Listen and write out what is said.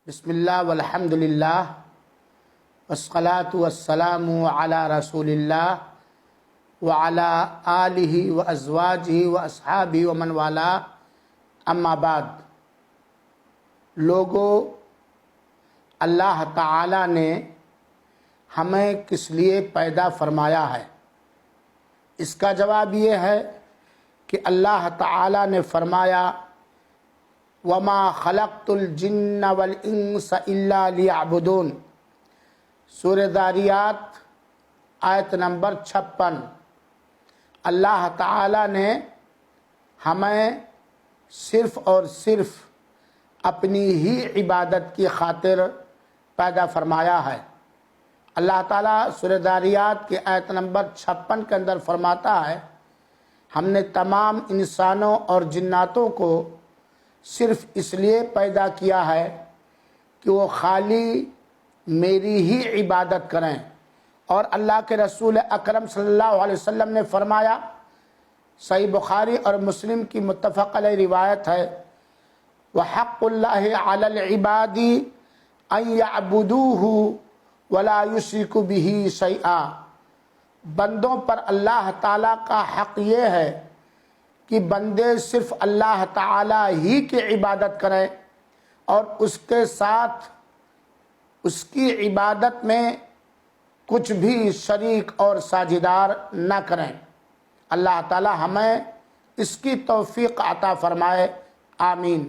بسم اللہ والحمد للہ والصلاة والسلام علی رسول اللہ وعلی آلہ وازواجہ واصحابہ ومن والا، اما بعد۔ لوگو، اللہ تعالی نے ہمیں کس لیے پیدا فرمایا ہے؟ اس کا جواب یہ ہے کہ اللہ تعالی نے فرمایا وَمَا خَلَقْتُ الْجِنَّ وَالْإِنسَ إِلَّا لِيَعْبُدُونَ، سورہ ذاریات آیت نمبر 56۔ اللہ تعالی نے ہمیں صرف اور صرف اپنی ہی عبادت کی خاطر پیدا فرمایا ہے۔ اللہ تعالیٰ سورہ ذاریات کی آیت نمبر 56 کے اندر فرماتا ہے، ہم نے تمام انسانوں اور جناتوں کو صرف اس لیے پیدا کیا ہے کہ وہ خالی میری ہی عبادت کریں۔ اور اللہ کے رسول اکرم صلی اللہ علیہ وسلم نے فرمایا، صحیح بخاری اور مسلم کی متفق علیہ روایت ہے، وَحَقُّ اللَّهِ عَلَى الْعِبَادِ أَن يَعْبُدُوهُ وَلَا يُشْرِكُوا بِهِ شَيْئًا، بندوں پر اللہ تعالیٰ کا حق یہ ہے کہ بندے صرف اللہ تعالیٰ ہی کی عبادت کریں اور اس کے ساتھ اس کی عبادت میں کچھ بھی شریک اور ساجھیدار نہ کریں۔ اللہ تعالیٰ ہمیں اس کی توفیق عطا فرمائے، آمین۔